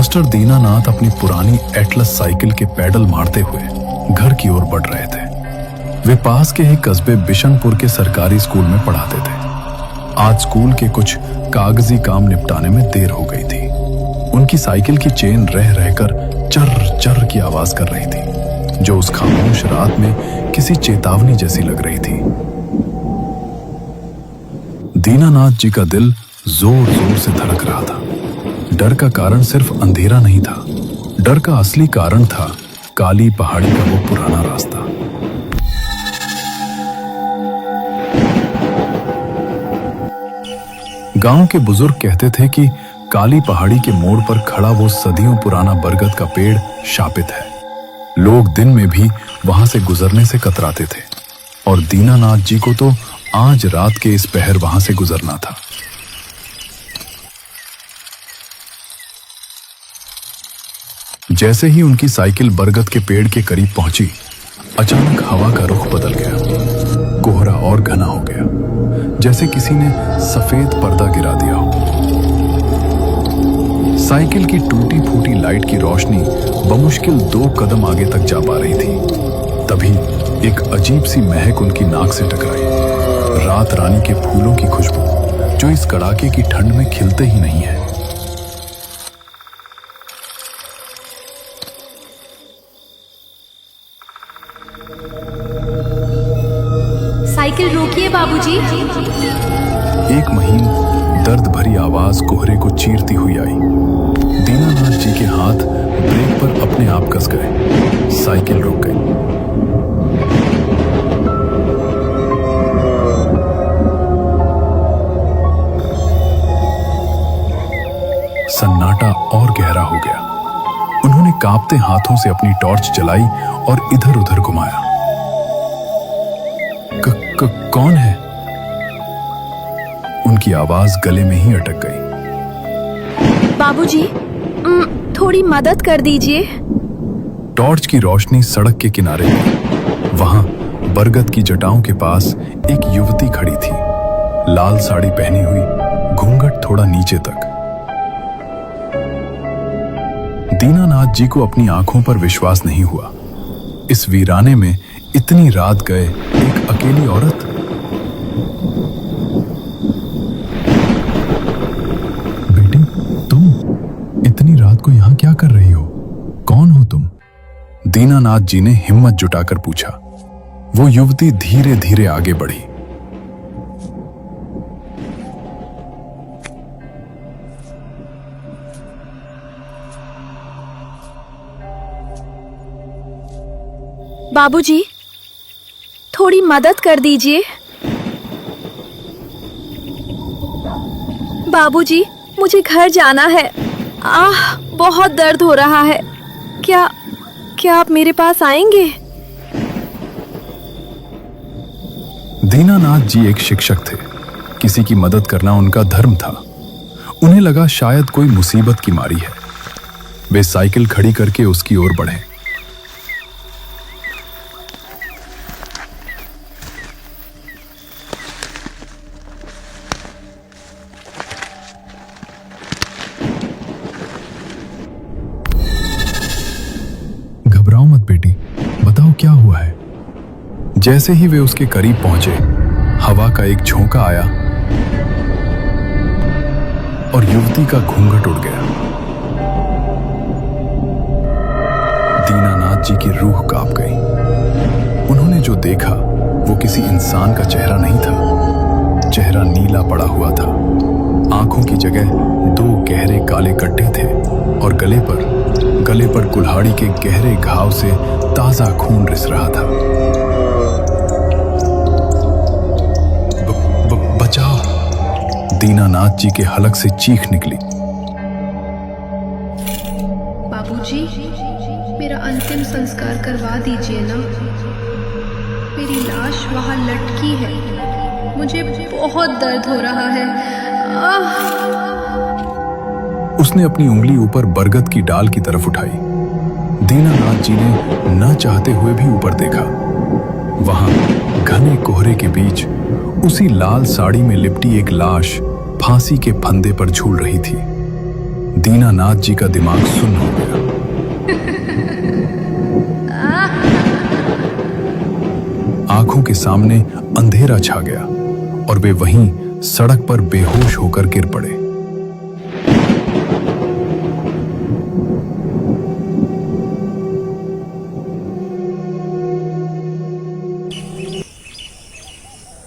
Master Dinanath अपनी पुरानी Atlas cycle के पैडल मारते हुए घर की ओर बढ़ रहे थे। वे पास के ही कस्बे बिशनपुर के सरकारी स्कूल में पढ़ाते थे। आज स्कूल के कुछ कागजी काम निपटाने में देर हो गई थी। उनकी साइकिल की चेन रह रहकर चर चर की आवाज कर रही थी, जो उस खामोश रात में किसी चेतावनी जैसी लग रही थी। दीनानाथ जी का दिल जोर जोर से धड़क रहा था। डर का कारण सिर्फ अंधेरा नहीं था, डर का असली कारण था काली पहाड़ी का वो पुराना रास्ता। गांव के बुजुर्ग कहते थे कि काली पहाड़ी के मोड़ पर खड़ा वो सदियों पुराना बरगद का पेड़ शापित है। लोग दिन में भी वहां से गुजरने से कतराते थे और दीनानाथ जी को तो आज रात के इस पहर वहां से गुजरना था। जैसे ही उनकी साइकिल बरगद के पेड़ के करीब पहुंची, अचानक हवा का रुख बदल गया। कोहरा और घना हो गया, जैसे किसी ने सफेद पर्दा गिरा दिया हो। साइकिल की टूटी फूटी लाइट की रोशनी बमुश्किल 2 कदम आगे तक जा पा रही थी। तभी एक अजीब सी महक उनकी नाक से टकराई। रात रानी के फूलों की खुशबू, जो इस कड़ाके की ठंड में खिलते ही नहीं है। साइकिल रोकिए बाबूजी। एक महीन दर्द भरी आवाज कोहरे को चीरती हुई आई। दीनानाथ जी के हाथ ब्रेक पर अपने आप कस गए। साइकिल रुक गई। सन्नाटा और गहरा हो गया। उन्होंने कांपते हाथों से अपनी टॉर्च जलाई और इधर उधर घुमाया। कौन है? उनकी आवाज गले में ही अटक गई। बाबूजी, थोड़ी मदद कर दीजिए। टॉर्च की रोशनी सड़क के किनारे थी। वहां बरगद की जटाओं के पास एक युवती खड़ी थी, लाल साड़ी पहनी हुई, घूंघट थोड़ा नीचे तक। दीनानाथ जी को अपनी आंखों पर विश्वास नहीं हुआ। इस वीराने में इतनी रात गए एक अकेली औरत। बेटी, तुम इतनी रात को यहां क्या कर रही हो? कौन हो तुम? दीनानाथ जी ने हिम्मत जुटाकर पूछा। वो युवती धीरे धीरे आगे बढ़ी। बाबूजी, थोड़ी मदद कर दीजिए। बाबूजी, मुझे घर जाना है। बहुत दर्द हो रहा है। क्या आप मेरे पास आएंगे? दीनानाथ जी एक शिक्षक थे। किसी की मदद करना उनका धर्म था। उन्हें लगा शायद कोई मुसीबत की मारी है। वे साइकिल खड़ी करके उसकी ओर बढ़े। घबराओ मत बेटी, बताओ क्या हुआ है। जैसे ही वे उसके करीब पहुंचे, हवा का एक झोंका आया और युवती का घूंघट उड़ गया। दीनानाथ जी की रूह कांप गई। उन्होंने जो देखा वो किसी इंसान का चेहरा नहीं था। चेहरा नीला पड़ा हुआ था। आंखों की जगह 2 गहरे काले गड्ढे थे और गले पर कुल्हाड़ी के गहरे घाव से ताजा खून रिस रहा था। बचाओ! दीनानाथ जी के हलक से चीख निकली। बाबूजी, मेरा अंतिम संस्कार करवा दीजिए ना। मेरी लाश वहां लटकी है। मुझे बहुत दर्द हो रहा है। उसने अपनी उंगली ऊपर बरगद की डाल की तरफ उठाई। दीनानाथ जी ने न चाहते हुए भी ऊपर देखा। वहां घने कोहरे के बीच उसी लाल साड़ी में लिपटी एक लाश फांसी के फंदे पर झूल रही थी। दीनानाथ जी का दिमाग सुन्न हो गया। आंखों के सामने अंधेरा छा गया और वे वहीं सड़क पर बेहोश होकर गिर पड़े।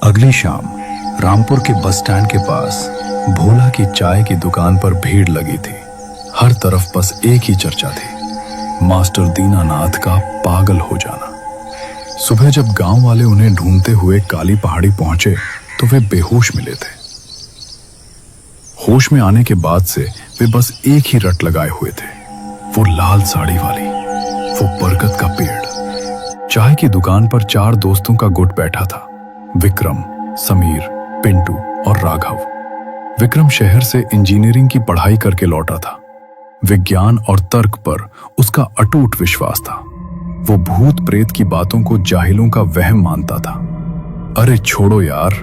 अगली शाम रामपुर के बस स्टैंड के पास भोला की चाय की दुकान पर भीड़ लगी थी। हर तरफ बस एक ही चर्चा थी, मास्टर दीनानाथ का पागल हो जाना। सुबह जब गांव वाले उन्हें ढूंढते हुए काली पहाड़ी पहुंचे तो वे बेहोश मिले थे। होश में आने के बाद से वे बस एक ही रट लगाए हुए थे, वो लाल साड़ी वाली, वो बरगद का पेड़। चाय की दुकान पर 4 दोस्तों का गुट बैठा था, विक्रम, समीर, पिंटू और राघव। विक्रम शहर से इंजीनियरिंग की पढ़ाई करके लौटा था। विज्ञान और तर्क पर उसका अटूट विश्वास था। वो भूत प्रेत की बातों को जाहिलों का वहम मानता था। अरे छोड़ो यार,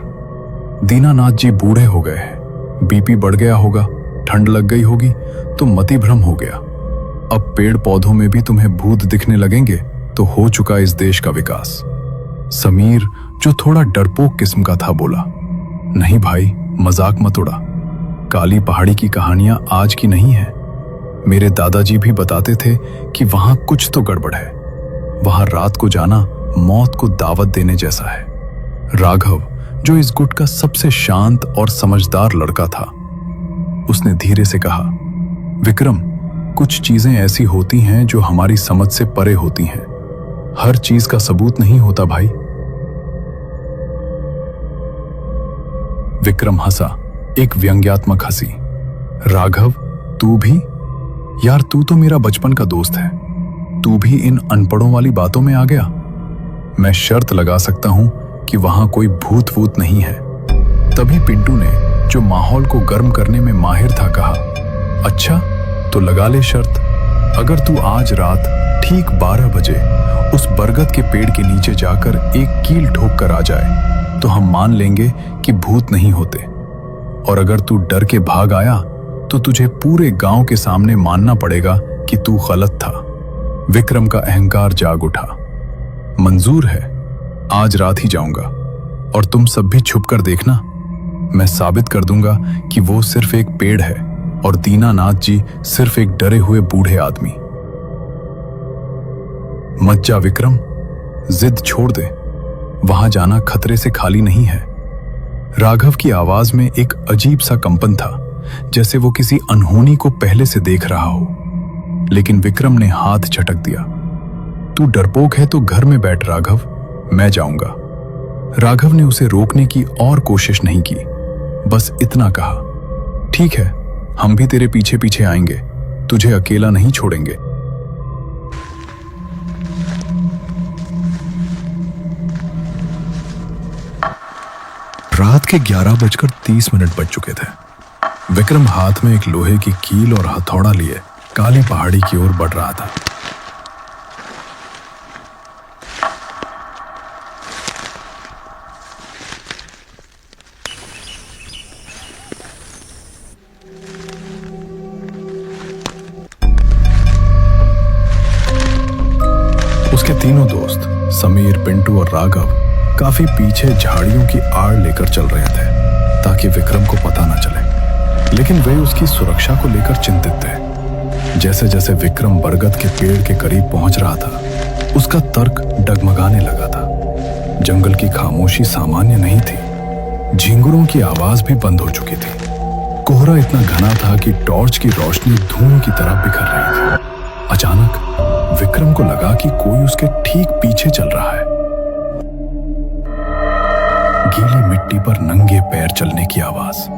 दीनानाथ जी बूढ़े हो गए हैं, बीपी बढ़ गया होगा, ठंड लग गई होगी तो मति भ्रम हो गया। अब पेड़ पौधों में भी तुम्हें भूत दिखने लगेंगे तो हो चुका इस देश का विकास। समीर, जो थोड़ा डरपोक किस्म का था, बोला, नहीं भाई, मजाक मत उड़ा। काली पहाड़ी की कहानियां आज की नहीं है। मेरे दादाजी भी बताते थे कि वहां कुछ तो गड़बड़ है। वहां रात को जाना मौत को दावत देने जैसा है। राघव, जो इस गुट का सबसे शांत और समझदार लड़का था, उसने धीरे से कहा, विक्रम, कुछ चीजें ऐसी होती हैं जो हमारी समझ से परे होती हैं। हर चीज का सबूत नहीं होता भाई। विक्रम हंसा, एक व्यंग्यात्मक हंसी। राघव, तू भी? यार, तू तो मेरा बचपन का दोस्त है, तू भी इन अनपढ़ों वाली बातों में आ गया? मैं शर्त लगा सकता हूं कि वहां कोई भूत वूत नहीं है। तभी पिंटू ने, जो माहौल को गर्म करने में माहिर था, कहा, अच्छा तो लगा ले शर्त। अगर तू आज रात ठीक 12 बजे उस बरगद के पेड़ के नीचे जाकर एक कील ठोक कर आ जाए तो हम मान लेंगे कि भूत नहीं होते। और अगर तू डर के भाग आया तो तुझे पूरे गांव के सामने मानना पड़ेगा कि तू गलत था। विक्रम का अहंकार जाग उठा। मंजूर है, आज रात ही जाऊंगा और तुम सब भी छुप कर देखना। मैं साबित कर दूंगा कि वो सिर्फ एक पेड़ है और दीनानाथ जी सिर्फ एक डरे हुए बूढ़े आदमी। मत जा विक्रम, जिद छोड़ दे, वहां जाना खतरे से खाली नहीं है। राघव की आवाज में एक अजीब सा कंपन था, जैसे वो किसी अनहोनी को पहले से देख रहा हो। लेकिन विक्रम ने हाथ झटक दिया। तू डरपोक है तो घर में बैठ राघव, मैं जाऊंगा। राघव ने उसे रोकने की और कोशिश नहीं की, बस इतना कहा, ठीक है, हम भी तेरे पीछे पीछे आएंगे, तुझे अकेला नहीं छोड़ेंगे। रात के 11:30 बज चुके थे। विक्रम हाथ में एक लोहे की कील और हथौड़ा लिए काली पहाड़ी की ओर बढ़ रहा था। उसके तीनों दोस्त समीर, पिंटू और राघव काफी पीछे झाड़ियों की आड़ लेकर चल रहे थे ताकि विक्रम को पता न चले। लेकिन वे उसकी सुरक्षा को लेकर चिंतित थे। जैसे जैसे विक्रम बरगद के पेड़ के करीब पहुंच रहा था, उसका तर्क डगमगाने लगा था। जंगल की खामोशी सामान्य नहीं थी, झिंगुरों की आवाज भी बंद हो चुकी थी। कोहरा इतना घना था कि टॉर्च की रोशनी धुआं की तरह बिखर रही थी। अचानक विक्रम को लगा कि कोई उसके ठीक पीछे चल रहा है। गीली मिट्टी पर नंगे पैर चलने की आवाज।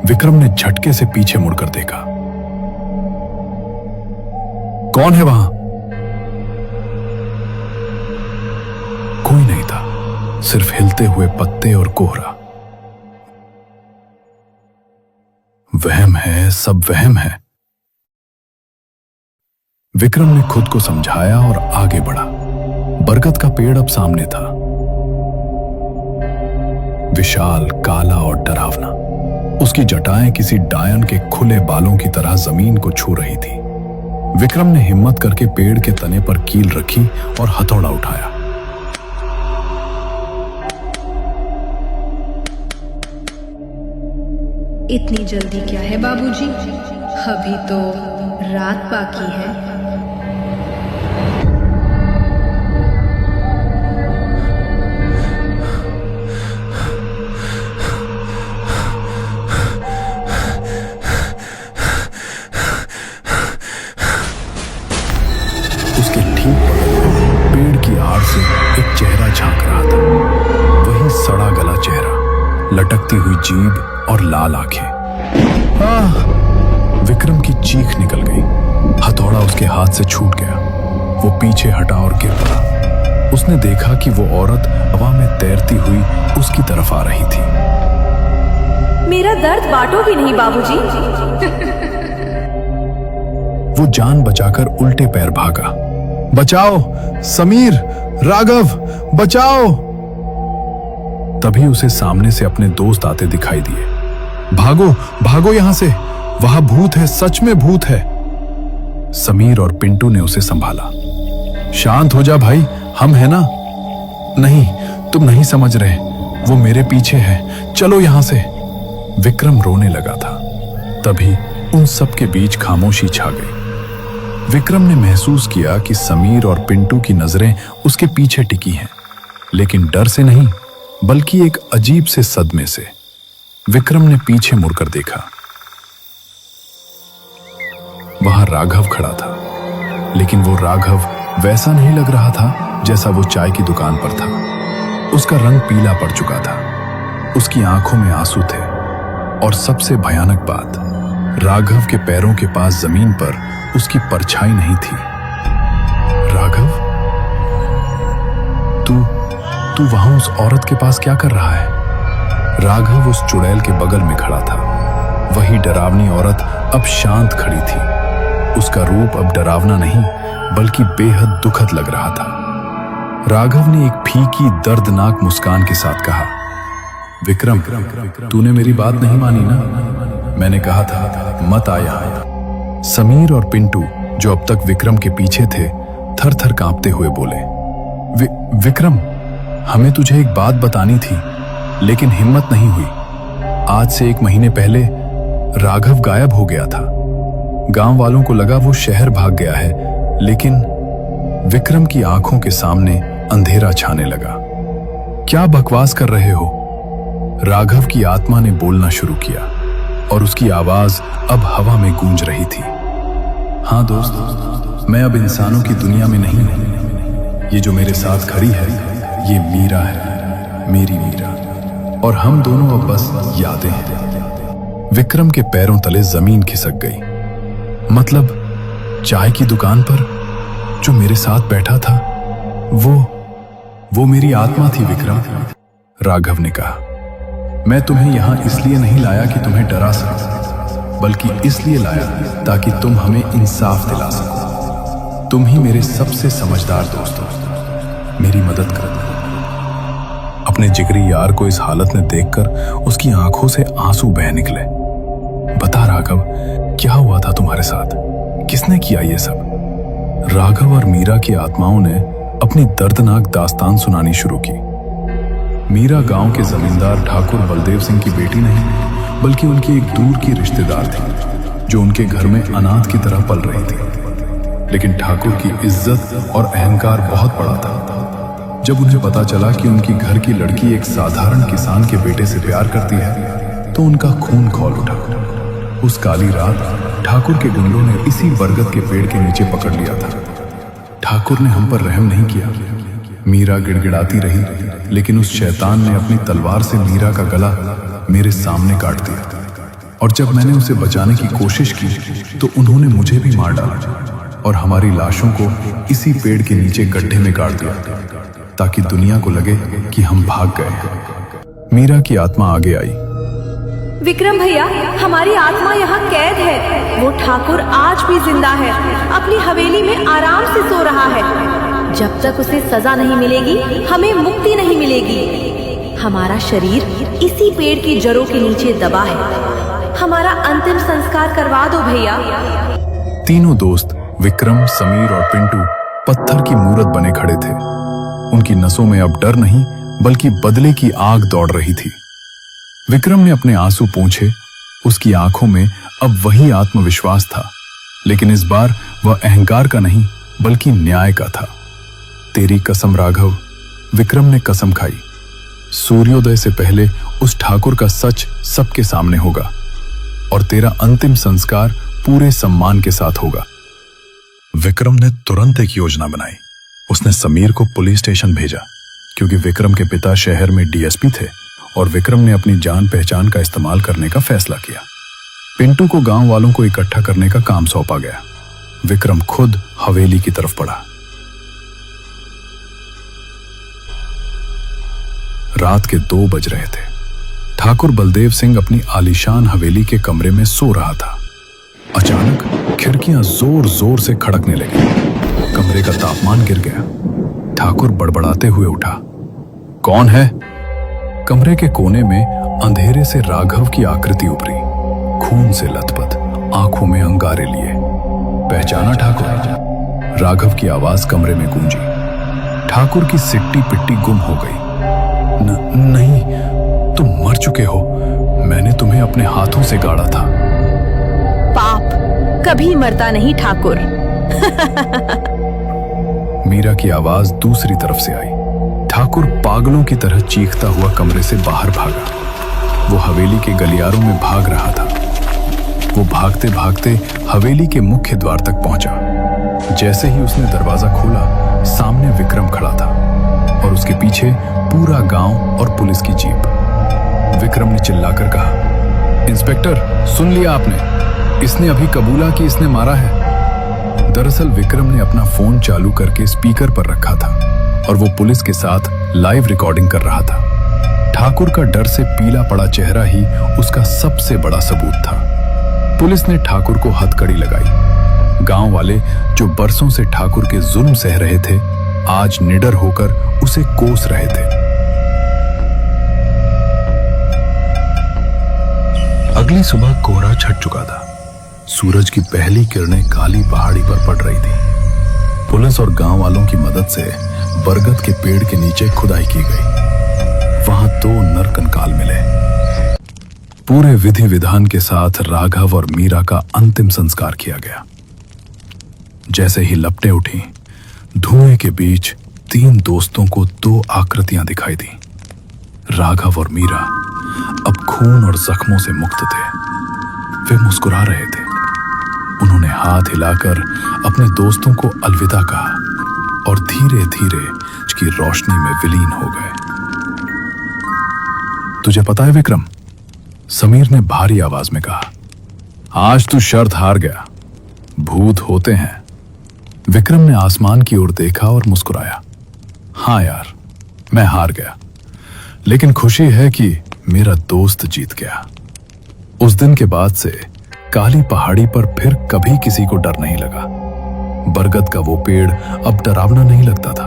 विक्रम ने झटके से पीछे मुड़कर देखा। कौन है वहां? कोई नहीं था, सिर्फ हिलते हुए पत्ते और कोहरा। वहम है, सब वहम है। विक्रम ने खुद को समझाया और आगे बढ़ा। बरगद का पेड़ अब सामने था, विशाल, काला और डरावना। उसकी जटाएं किसी डायन के खुले बालों की तरह जमीन को छू रही थी। विक्रम ने हिम्मत करके पेड़ के तने पर कील रखी और हथौड़ा उठाया। इतनी जल्दी क्या है बाबूजी? अभी तो रात बाकी है। उसके ठीक बगल में पेड़ की आड़ से एक चेहरा झांक रहा था। वही सड़ा गला चेहरा, लटकती हुई जीभ और लाल आंखें। विक्रम की चीख निकल गई। हथौड़ा उसके हाथ से छूट गया। वो पीछे हटा और गिर पड़ा। उसने देखा कि वो औरत हवा में तैरती हुई उसकी तरफ आ रही थी। मेरा दर्द बांटोगी नहीं बाबूजी? वो जान बचाकर उल्टे पैर भागा। बचाओ समीर, राघव, बचाओ! तभी उसे सामने से अपने दोस्त आते दिखाई दिए। भागो भागो यहां से, वहां भूत है, सच में भूत है। समीर और पिंटू ने उसे संभाला। शांत हो जा भाई, हम है ना। नहीं, तुम नहीं समझ रहे, वो मेरे पीछे है, चलो यहां से। विक्रम रोने लगा था। तभी उन सब के बीच खामोशी छा गई। विक्रम ने महसूस किया कि समीर और पिंटू की नजरें उसके पीछे टिकी हैं, लेकिन डर से नहीं, बल्कि एक अजीब से सदमे से। विक्रम ने पीछे मुड़कर देखा। वहां राघव खड़ा था, लेकिन वो राघव वैसा नहीं लग रहा था जैसा वो चाय की दुकान पर था। उसका रंग पीला पड़ चुका था, उसकी आंखों में आंसू थे, और सबसे भयानक बात, राघव के पैरों के पास जमीन पर उसकी परछाई नहीं थी। राघव, तू वहां उस औरत के पास क्या कर रहा है? राघव उस चुड़ैल के बगल में खड़ा था। वही डरावनी औरत अब शांत खड़ी थी। उसका रूप अब डरावना नहीं, बल्कि बेहद दुखद लग रहा था। राघव ने एक फीकी दर्दनाक मुस्कान के साथ कहा, विक्रम, तूने मेरी बात नहीं मानी ना? मैंने कहा था मत आया। समीर और पिंटू, जो अब तक विक्रम के पीछे थे, थर थर कांपते हुए बोले, विक्रम, हमें तुझे एक बात बतानी थी, लेकिन हिम्मत नहीं हुई। आज से 1 महीने पहले राघव गायब हो गया था। गांव वालों को लगा वो शहर भाग गया है, लेकिन विक्रम की आंखों के सामने अंधेरा छाने लगा। क्या बकवास कर रहे हो? राघव की आत्मा ने बोलना शुरू किया, और उसकी आवाज अब हवा में गूंज रही थी। हाँ दोस्त, मैं अब इंसानों की दुनिया में नहीं हूं। ये जो मेरे साथ खड़ी है, ये मीरा है, मेरी मीरा, और हम दोनों अब बस यादें हैं। विक्रम के पैरों तले जमीन खिसक गई। मतलब चाय की दुकान पर जो मेरे साथ बैठा था, वो मेरी आत्मा थी विक्रम। राघव ने कहा, मैं तुम्हें यहां इसलिए नहीं लाया कि तुम्हें डरा सकूं, बल्कि इसलिए लाया ताकि तुम हमें इंसाफ दिला सको। तुम ही मेरे सबसे समझदार दोस्त हो, मेरी मदद करो। अपने जिगरी यार को इस हालत में देखकर उसकी आंखों से आंसू बह निकले। बता राघव, क्या हुआ था तुम्हारे साथ? किसने किया ये सब? राघव और मीरा की आत्माओं ने अपनी दर्दनाक दास्तान सुनानी शुरू की। मीरा गांव के जमींदार ठाकुर बलदेव सिंह की बेटी नहीं, बल्कि उनकी एक दूर की रिश्तेदार थी, जो उनके घर में अनाथ की तरह पल रही थी। लेकिन ठाकुर की इज्जत और अहंकार बहुत बड़ा था। जब उन्हें पता चला कि उनकी घर की लड़की एक साधारण किसान के बेटे से प्यार करती है, तो उनका खून खौल उठा। उस काली रात ठाकुर के गुंडों ने इसी बरगद के पेड़ के नीचे पकड़ लिया था। ठाकुर ने हम पर रहम नहीं किया। मीरा गिड़गिड़ाती रही, लेकिन उस शैतान ने अपनी तलवार से मीरा का गला मेरे सामने काट दिया। और जब मैंने उसे बचाने की कोशिश की, तो उन्होंने मुझे भी मार डाला और हमारी लाशों को इसी पेड़ के नीचे गड्ढे में गाड़ दिया, ताकि दुनिया को लगे कि हम भाग गए। मीरा की आत्मा आगे आई। विक्रम भैया, हमारी आत्मा यहाँ कैद है। वो ठाकुर आज भी जिंदा है, अपनी हवेली में आराम से सो रहा है। जब तक उसे सजा नहीं मिलेगी, हमें मुक्ति नहीं मिलेगी। हमारा शरीर इसी पेड़ की जड़ों के नीचे दबा है। हमारा अंतिम संस्कार करवा दो भैया। तीनों दोस्त विक्रम, समीर और पिंटू पत्थर की मूरत बने खड़े थे। उनकी नसों में अब डर नहीं बल्कि बदले की आग दौड़ रही थी। विक्रम ने अपने आंसू पोंछे। उसकी आंखों में अब वही आत्मविश्वास था, लेकिन इस बार वह अहंकार का नहीं बल्कि न्याय का था। तेरी कसम राघव, विक्रम ने कसम खाई। सूर्योदय से पहले उस ठाकुर का सच सबके सामने होगा और तेरा अंतिम संस्कार पूरे सम्मान के साथ होगा। विक्रम ने तुरंत एक योजना बनाई। उसने समीर को पुलिस स्टेशन भेजा क्योंकि विक्रम के पिता शहर में डीएसपी थे और विक्रम ने अपनी जान पहचान का इस्तेमाल करने का फैसला किया। पिंटू को गांव वालों को इकट्ठा करने का काम सौंपा गया। विक्रम खुद हवेली की तरफ बढ़ा। रात के 2 बज रहे थे। ठाकुर बलदेव सिंह अपनी आलीशान हवेली के कमरे में सो रहा था। अचानक खिड़कियां जोर जोर से खड़कने लगी। कमरे का तापमान गिर गया। ठाकुर बड़बड़ाते हुए उठा। कौन है? कमरे के कोने में अंधेरे से राघव की आकृति उभरी, खून से लथपथ, आंखों में अंगारे लिए। पहचाना ठाकुर? राघव की आवाज कमरे में गूंजी। ठाकुर की सिट्टी पिट्टी गुम हो गई। नहीं, तुम मर चुके हो। मैंने तुम्हें अपने हाथों से गाड़ा था। पाप कभी मरता नहीं ठाकुर। मीरा की आवाज दूसरी तरफ से आई। ठाकुर पागलों की तरह चीखता हुआ कमरे से बाहर भागा। वो हवेली के गलियारों में भाग रहा था। वो भागते भागते हवेली के मुख्य द्वार तक पहुंचा। जैसे ही उसने दरवाजा खोला, सामने विक्रम खड़ा था और उसके पीछे पूरा गांव और पुलिस की जीप। विक्रम ने चिल्लाकर कहा, इंस्पेक्टर, सुन लिया आपने? इसने अभी कबूला कि इसने मारा है। दरअसल विक्रम ने अपना फोन चालू करके स्पीकर पर रखा था और वो पुलिस के साथ लाइव रिकॉर्डिंग कर रहा था। ठाकुर का डर से पीला पड़ा चेहरा ही उसका सबसे बड़ा सबूत था। पुलिस ने ठाकुर को हथकड़ी लगाई। गांव वाले जो बरसों से ठाकुर के जुल्म सह रहे थे, आज निडर होकर उसे कोस रहे थे। अगली सुबह कोहरा छट चुका था। सूरज की पहली किरणें काली पहाड़ी पर पड़ रही थी। पुलिस और गांव वालों की मदद से बरगद के पेड़ के नीचे खुदाई की गई। वहां 2 नरकंकाल मिले। पूरे विधि विधान के साथ राघव और मीरा का अंतिम संस्कार किया गया। जैसे ही लपटें उठी, धुएं के बीच 3 दोस्तों को 2 आकृतियां दिखाई दी। राघव और मीरा अब खून और जख्मों से मुक्त थे। वे मुस्कुरा रहे थे। उन्होंने हाथ हिलाकर अपने दोस्तों को अलविदा कहा और धीरे धीरे की रोशनी में विलीन हो गए। तुझे पता है विक्रम, समीर ने भारी आवाज में कहा, आज तू शर्त हार गया। भूत होते हैं। विक्रम ने आसमान की ओर देखा और मुस्कुराया। हाँ यार, मैं हार गया, लेकिन खुशी है कि मेरा दोस्त जीत गया। उस दिन के बाद से काली पहाड़ी पर फिर कभी किसी को डर नहीं लगा। बरगद का वो पेड़ अब डरावना नहीं लगता था।